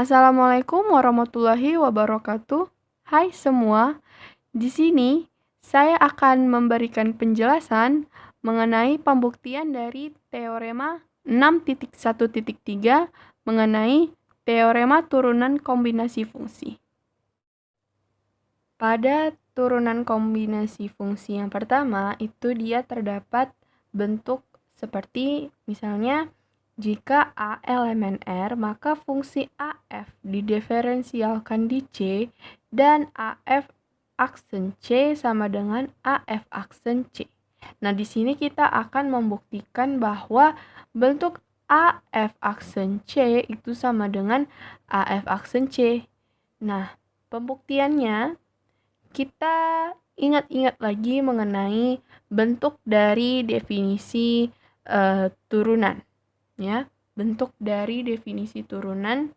Assalamualaikum warahmatullahi wabarakatuh. Hai semua, di sini saya akan memberikan penjelasan mengenai pembuktian dari teorema 6.1.3 mengenai teorema turunan kombinasi fungsi. Pada turunan kombinasi fungsi yang pertama, itu dia terdapat bentuk seperti misalnya jika A elemen R, maka fungsi AF didiferensialkan di C dan AF aksen C sama dengan AF aksen C. Nah, di sini kita akan membuktikan bahwa bentuk AF aksen C itu sama dengan AF aksen C. Nah, pembuktiannya kita ingat-ingat lagi mengenai bentuk dari definisi turunan. Ya, bentuk dari definisi turunan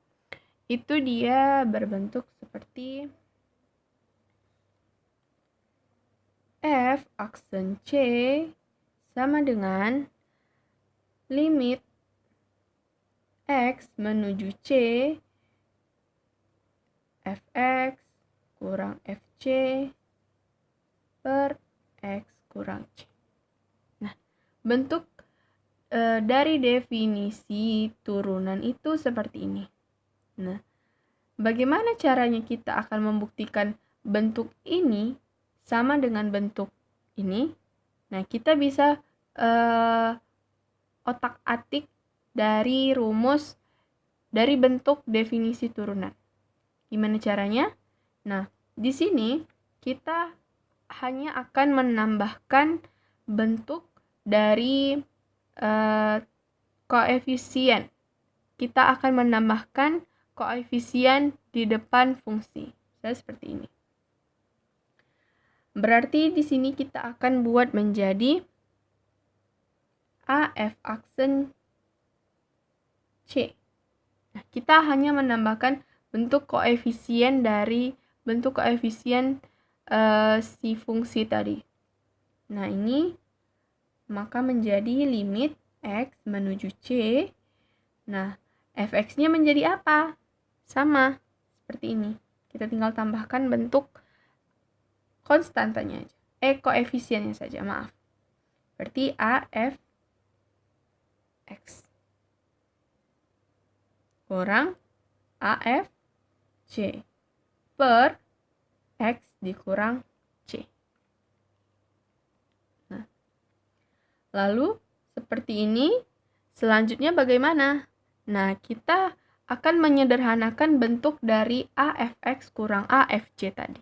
itu dia berbentuk seperti F aksen C sama dengan limit X menuju C Fx kurang Fc per X kurang C. Nah, bentuk dari definisi turunan itu seperti ini. Nah, bagaimana caranya kita akan membuktikan bentuk ini sama dengan bentuk ini? Nah, kita bisa otak-atik dari rumus dari bentuk definisi turunan. Gimana caranya? Nah, di sini kita hanya akan menambahkan bentuk dari koefisien. Kita akan menambahkan koefisien di depan fungsi. Seperti ini. Berarti di sini kita akan buat menjadi AF aksen C. Nah, kita hanya menambahkan bentuk koefisien dari bentuk koefisien si fungsi tadi. Nah, ini maka menjadi limit X menuju C. Nah, Fx-nya menjadi apa? Sama, seperti ini. Kita tinggal tambahkan bentuk konstantanya aja. Koefisiennya saja, maaf. Berarti AF X kurang AF C per X dikurang C. Nah, lalu seperti ini, selanjutnya bagaimana? Nah, kita akan menyederhanakan bentuk dari AFX kurang AFC tadi.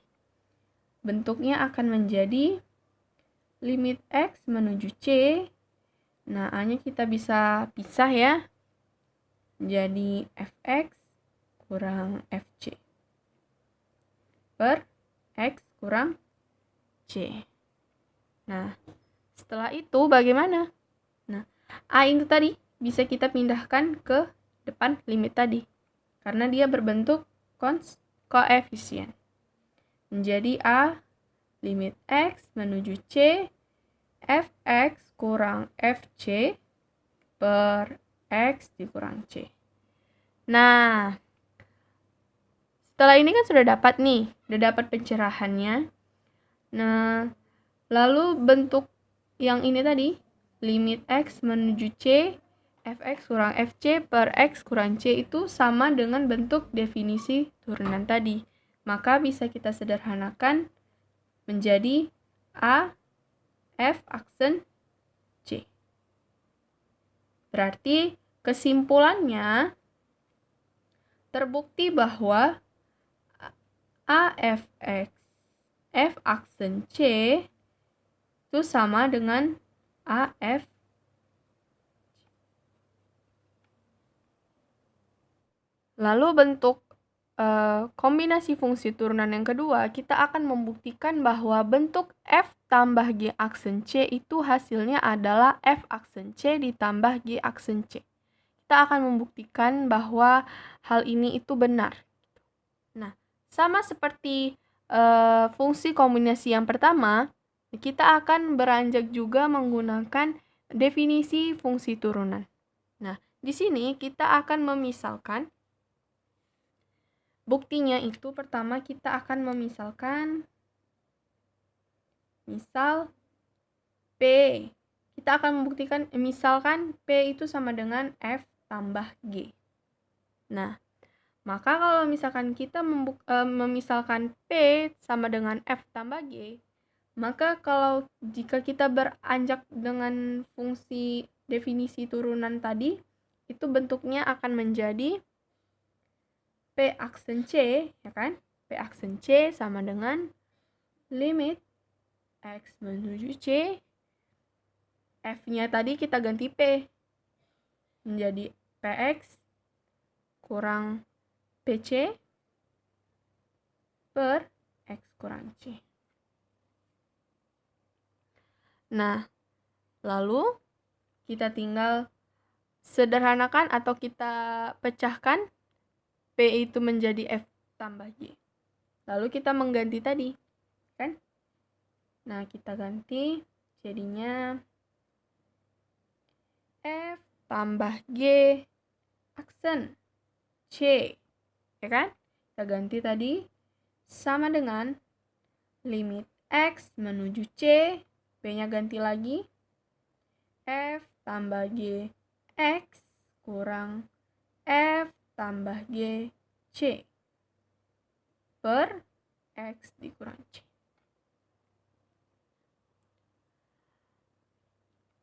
Bentuknya akan menjadi limit X menuju C. Nah, A-nya kita bisa pisah ya. Jadi Fx kurang Fc per X kurang C. Nah, setelah itu bagaimana? Nah, A itu tadi bisa kita pindahkan ke depan limit tadi. Karena dia berbentuk koefisien. Menjadi A limit X menuju C Fx kurang Fc per X dikurang C. Nah, setelah ini kan sudah dapat nih, sudah dapat pencerahannya. Nah, lalu bentuk yang ini tadi, limit X menuju C, Fx kurang Fc per X kurang C itu sama dengan bentuk definisi turunan tadi. Maka bisa kita sederhanakan menjadi A, F aksen C. Berarti kesimpulannya terbukti bahwa AFX F aksen C itu sama dengan AF. Lalu bentuk kombinasi fungsi turunan yang kedua, kita akan membuktikan bahwa bentuk F tambah G aksen C itu hasilnya adalah F aksen C ditambah G aksen C. Kita akan membuktikan bahwa hal ini itu benar. Nah, sama seperti fungsi kombinasi yang pertama, kita akan beranjak juga menggunakan definisi fungsi turunan. Nah, di sini kita akan memisalkan buktinya itu pertama kita akan memisalkan, misal P. Kita akan membuktikan, misalkan P itu sama dengan F tambah G. Nah, maka kalau misalkan kita memisalkan P sama dengan F tambah G, maka jika kita beranjak dengan fungsi definisi turunan tadi, itu bentuknya akan menjadi P aksen C, ya kan? P aksen C sama dengan limit X menuju C, F-nya tadi kita ganti P, menjadi PX kurang PC per X kurang C. Nah, lalu kita tinggal sederhanakan atau kita pecahkan P itu menjadi F tambah G. Lalu kita mengganti tadi, kan? Nah, kita ganti jadinya F tambah G aksen C, ya kan? Kita ganti tadi sama dengan limit X menuju C, P-nya ganti lagi, F tambah G X kurang F tambah G C per X dikurang C.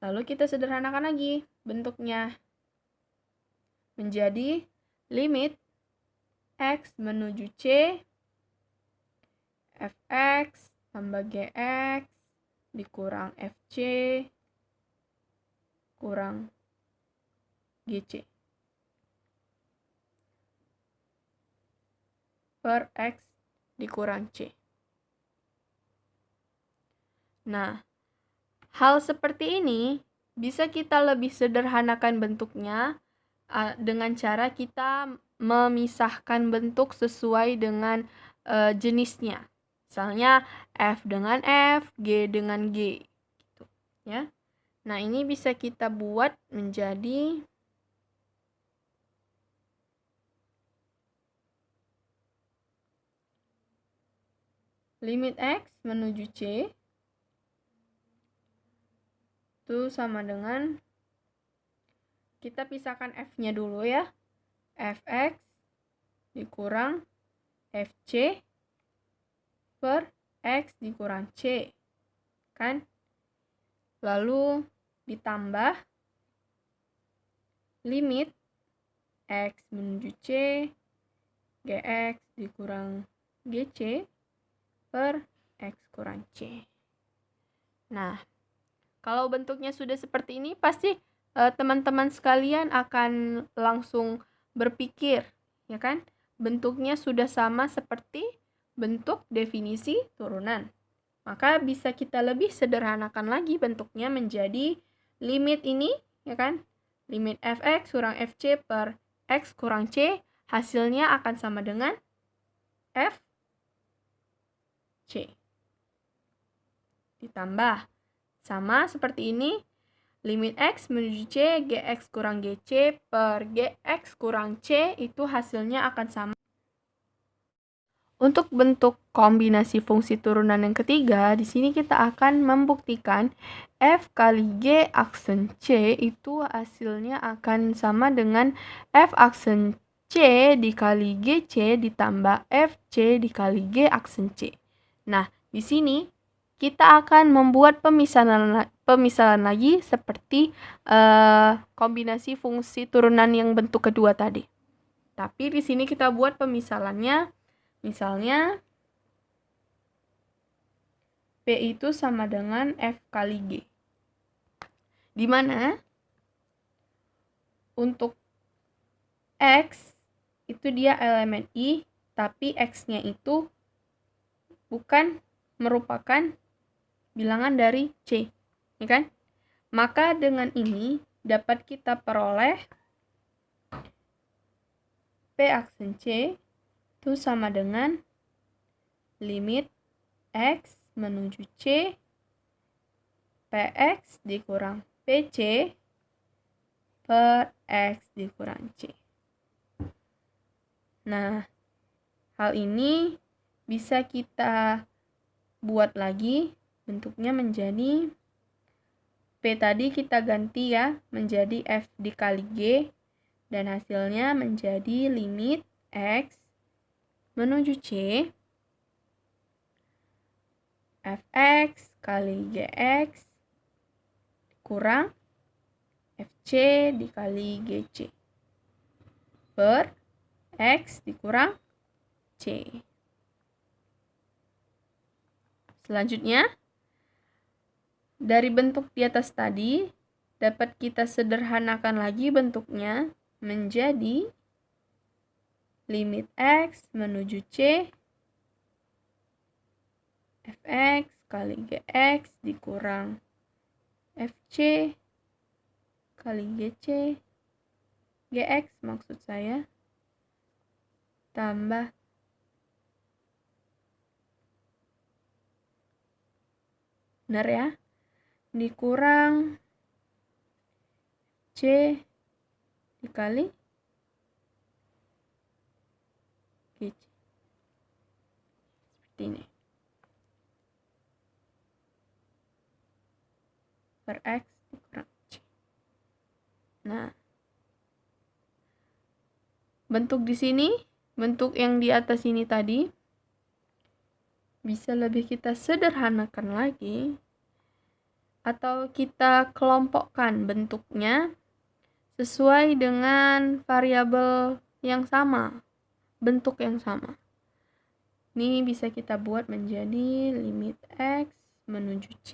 Lalu kita sederhanakan lagi bentuknya menjadi limit X menuju C, Fx tambah Gx dikurang Fc kurang Gc per X dikurang C. Nah, hal seperti ini bisa kita lebih sederhanakan bentuknya dengan cara kita memisahkan bentuk sesuai dengan jenisnya. Misalnya F dengan F, G dengan G, gitu, ya. Nah, ini bisa kita buat menjadi limit X menuju C itu sama dengan, kita pisahkan F-nya dulu ya, Fx dikurang Fc per X dikurang C, kan? Lalu ditambah limit X menuju C, Gx dikurang Gc per X kurang C. Nah, kalau bentuknya sudah seperti ini, pasti teman-teman sekalian akan langsung berpikir, ya kan? Bentuknya sudah sama seperti bentuk definisi turunan. Maka bisa kita lebih sederhanakan lagi bentuknya menjadi limit ini, ya kan? Limit Fx kurang Fc per X kurang C, hasilnya akan sama dengan F C. Ditambah, sama seperti ini, limit X menuju C, Gx kurang Gc per Gx kurang C, itu hasilnya akan sama. Untuk bentuk kombinasi fungsi turunan yang ketiga, di sini kita akan membuktikan F kali G aksen C itu hasilnya akan sama dengan F aksen C dikali GC ditambah FC dikali G aksen C. Nah, di sini kita akan membuat pemisalan lagi seperti kombinasi fungsi turunan yang bentuk kedua tadi. Tapi di sini kita buat pemisalannya, misalnya P itu sama dengan F kali G. Di mana untuk X itu dia elemen I, tapi X-nya itu bukan merupakan bilangan dari C, ya kan? Maka dengan ini dapat kita peroleh P aksen C itu sama dengan limit X menuju C Px dikurang Pc per X dikurang C. Nah, Hal ini bisa kita buat lagi bentuknya menjadi P tadi kita ganti ya menjadi F dikali G, dan hasilnya menjadi limit X menuju C Fx kali Gx kurang Fc dikali Gc per X dikurang C. Selanjutnya, dari bentuk di atas tadi, dapat kita sederhanakan lagi bentuknya menjadi limit X menuju C Fx kali Gx dikurang Fc kali Gc, Gx maksud saya, tambah benar ya, dikurang C dikali Gc. Seperti ini. Per X dikurang C. Nah, bentuk di sini, bentuk yang di atas ini tadi, bisa lebih kita sederhanakan lagi, atau kita kelompokkan bentuknya sesuai dengan variabel yang sama, bentuk yang sama. Ini bisa kita buat menjadi limit X menuju C.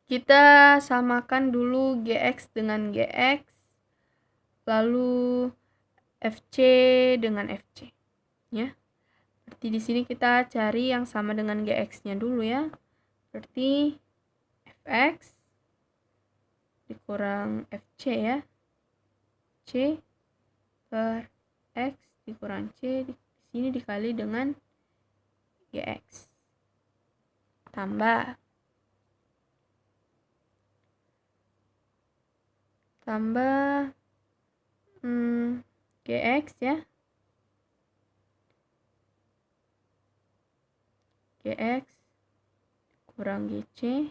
Kita samakan dulu Gx dengan Gx, lalu Fc dengan Fc. Ya. Seperti di sini kita cari yang sama dengan Gx-nya dulu ya. Berarti Fx dikurang Fc ya. C per X dikurang C di sini dikali dengan Gx. Tambah Gx ya. Gx kurang Gc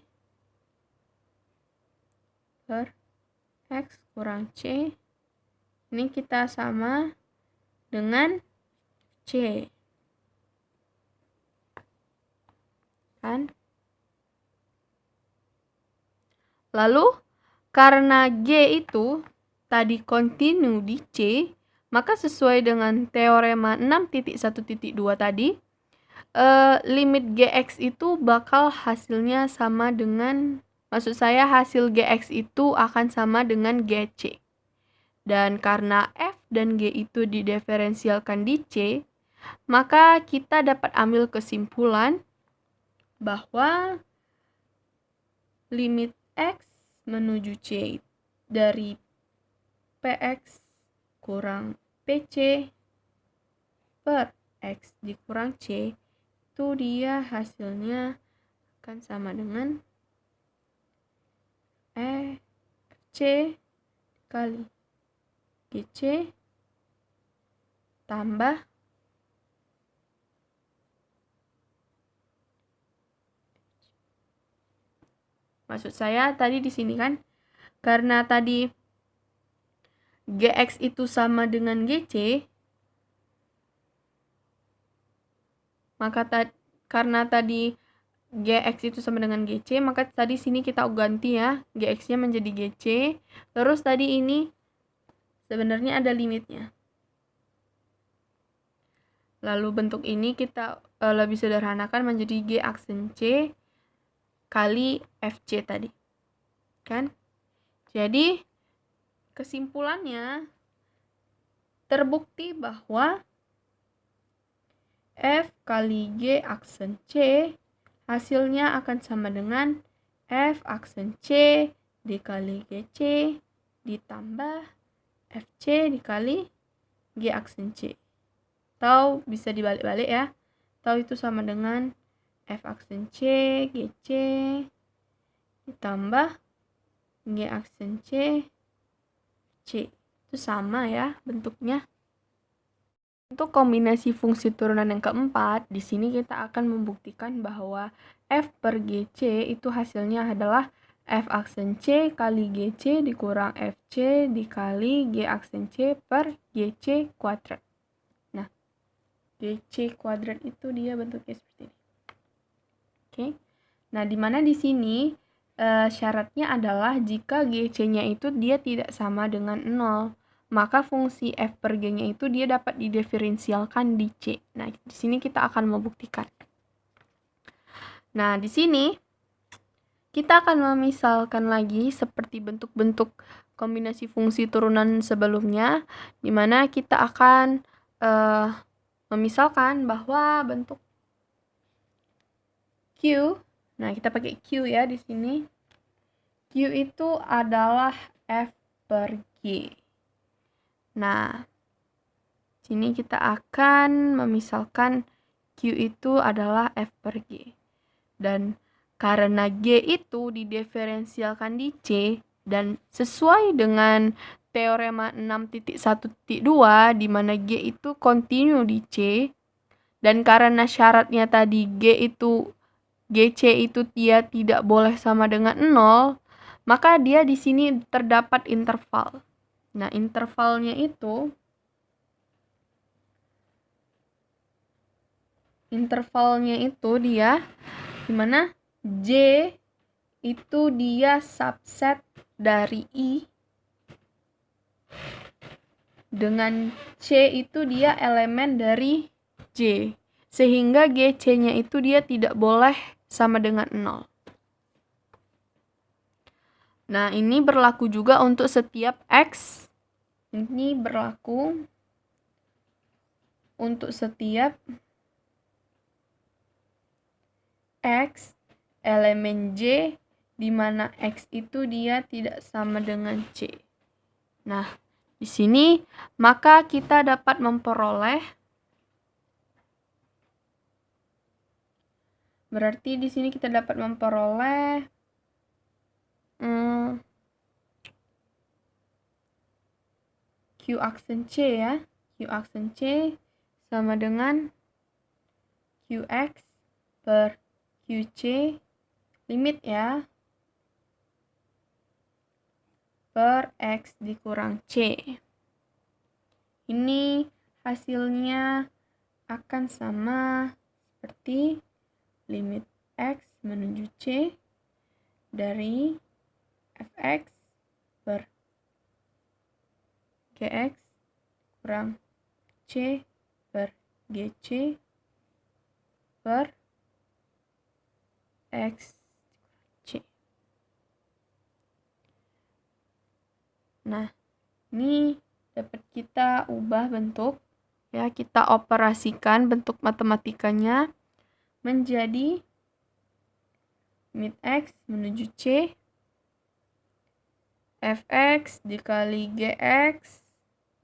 per X kurang C. Ini kita sama dengan C. Kan? Lalu, karena G itu tadi kontinu di C, maka sesuai dengan teorema 6.1.2 tadi, limit Gx itu bakal hasilnya sama dengan, maksud saya hasil Gx itu akan sama dengan Gc. Dan karena F dan G itu didiferensialkan di C, maka kita dapat ambil kesimpulan bahwa limit X menuju C dari Px kurang Pc per X dikurang C, itu dia hasilnya akan sama dengan Fc kali Gc tambah maksud saya tadi di sini kan, karena tadi Gx itu sama dengan Gc, maka karena tadi Gx itu sama dengan Gc, maka tadi sini kita ganti ya, Gx-nya menjadi Gc. Terus tadi ini sebenarnya ada limitnya. Lalu bentuk ini kita lebih sederhanakan menjadi G aksen C kali Fc tadi. Kan? Jadi kesimpulannya terbukti bahwa F kali G aksen C hasilnya akan sama dengan F aksen C dikali Gc ditambah Fc dikali G aksen C. Atau bisa dibalik-balik ya. Atau itu sama dengan F aksen C Gc ditambah G aksen C C. Itu sama ya bentuknya. Untuk kombinasi fungsi turunan yang keempat, di sini kita akan membuktikan bahwa f per gc itu hasilnya adalah f aksen c kali gc dikurang fc dikali g aksen c per gc kuadrat. Nah, gc kuadrat itu dia bentuknya seperti ini. Oke. Nah, di mana di sini syaratnya adalah jika gc-nya itu dia tidak sama dengan 0. Maka fungsi f per g-nya itu dia dapat didiferensialkan di C. Nah, di sini kita akan membuktikan. Nah, di sini kita akan memisalkan lagi seperti bentuk-bentuk kombinasi fungsi turunan sebelumnya, di mana kita akan memisalkan bahwa bentuk Q, nah kita pakai Q ya di sini. Q itu adalah f per G. Nah, sini kita akan memisalkan Q itu adalah F per G. Dan karena G itu didiferensialkan di C, dan sesuai dengan teorema 6.1.2, di mana G itu kontinu di C, dan karena syaratnya tadi GC itu dia tidak boleh sama dengan 0, maka dia di sini terdapat interval. Nah, intervalnya itu dia dimana J itu dia subset dari I, dengan C itu dia elemen dari J, sehingga GC-nya itu dia tidak boleh sama dengan 0. Nah, ini berlaku juga untuk setiap X. Ini berlaku untuk setiap X elemen J, di mana X itu dia tidak sama dengan C. Nah, di sini maka kita dapat memperoleh, berarti di sini kita dapat memperoleh Q aksen C ya. Q aksen C sama dengan QX per QC limit ya per X dikurang C. Ini hasilnya akan sama seperti limit X menuju C dari Fx per Gx kurang C per Gc per X C. Nah, ini dapat kita ubah bentuk ya, kita operasikan bentuk matematikanya menjadi limit X menuju C Fx dikali Gx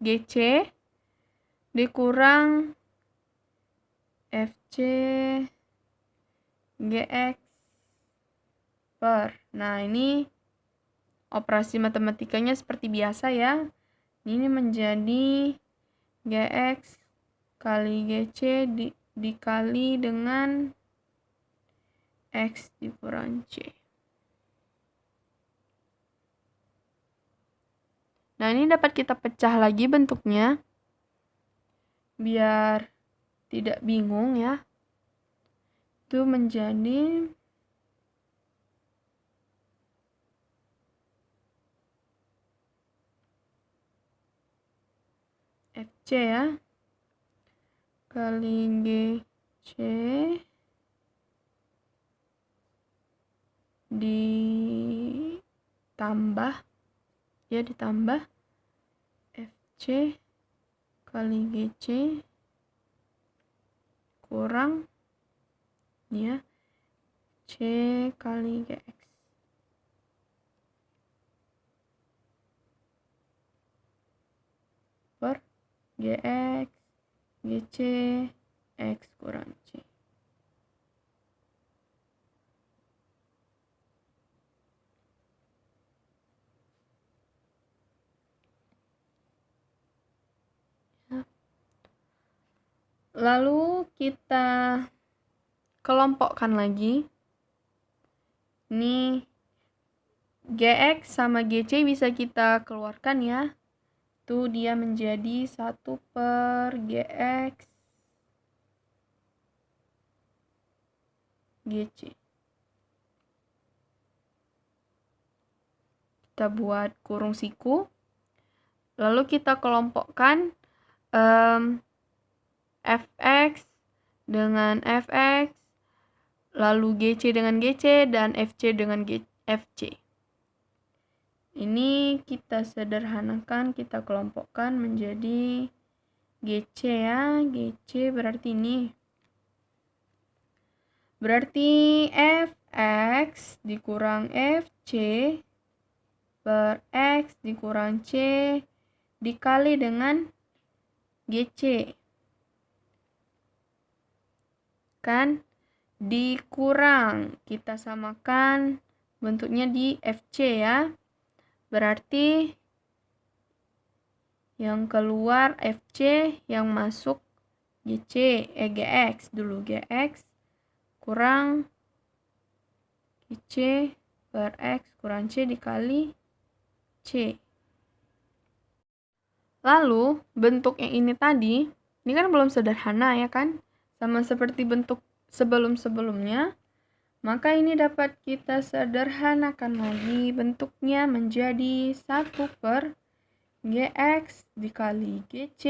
Gc dikurang Fc Gx per, nah ini operasi matematikanya seperti biasa ya. Ini menjadi Gx kali Gc dikali dengan X dikurang C. Nah, ini dapat kita pecah lagi bentuknya biar tidak bingung ya. Itu menjadi Fc ya kali Gc ditambah Fc kali Gc kurang ya C kali Gx per Gx Gc X kurang C. Lalu kita kelompokkan lagi. Ini GX sama GC bisa kita keluarkan ya. Itu dia menjadi 1/GX GC. Kita buat kurung siku. Lalu kita kelompokkan Fx dengan Fx, lalu GC dengan GC, dan FC dengan FC. Ini kita sederhanakan, kita kelompokkan menjadi GC ya. GC berarti ini. Berarti Fx dikurang Fc per X dikurang C dikali dengan GC. Kan dikurang, kita samakan bentuknya di FC ya. Berarti yang keluar FC, yang masuk GC, GX dulu, GX kurang GC per X kurang C dikali C. Lalu bentuk yang ini tadi, ini kan belum sederhana ya kan, sama seperti bentuk sebelum-sebelumnya. Maka ini dapat kita sederhanakan lagi bentuknya menjadi 1/GX dikali GC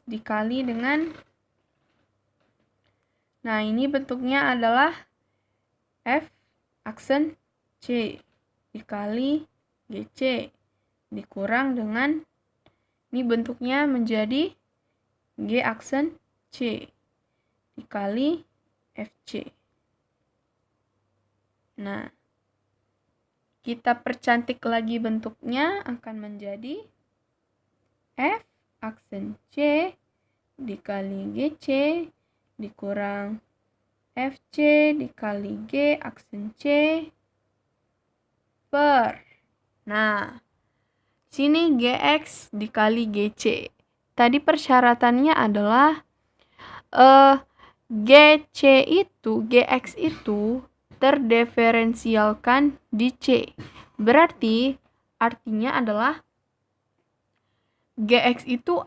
dikali dengan, nah ini bentuknya adalah F aksen C dikali GC dikurang dengan, ini bentuknya menjadi G aksen C dikali FC. Nah, kita percantik lagi bentuknya akan menjadi F aksen C dikali GC dikurang FC dikali G aksen C per, nah sini GX dikali GC. Tadi persyaratannya adalah GC itu, GX itu terdiferensialkan di C. Berarti artinya adalah GX itu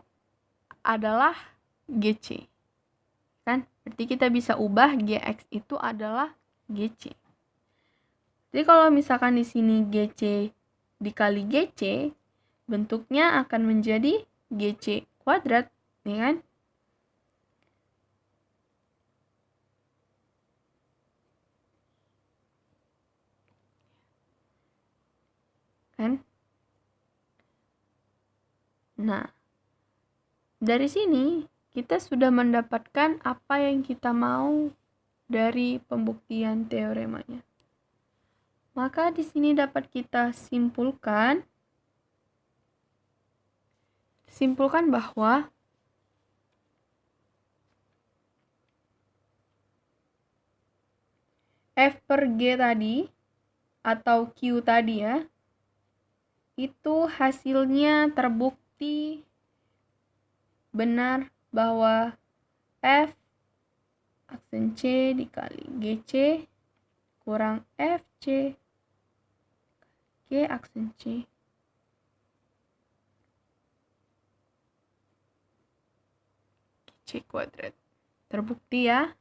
adalah GC. Kan? Berarti kita bisa ubah GX itu adalah GC. Jadi kalau misalkan di sini GC dikali GC, bentuknya akan menjadi GC kuadrat, ya kan? Nah, dari sini kita sudah mendapatkan apa yang kita mau dari pembuktian teoremanya. Maka di sini dapat kita simpulkan bahwa F per G tadi atau Q tadi ya, itu hasilnya terbukti benar bahwa F aksen C dikali GC kurang FC G aksen C GC kuadrat. Terbukti ya.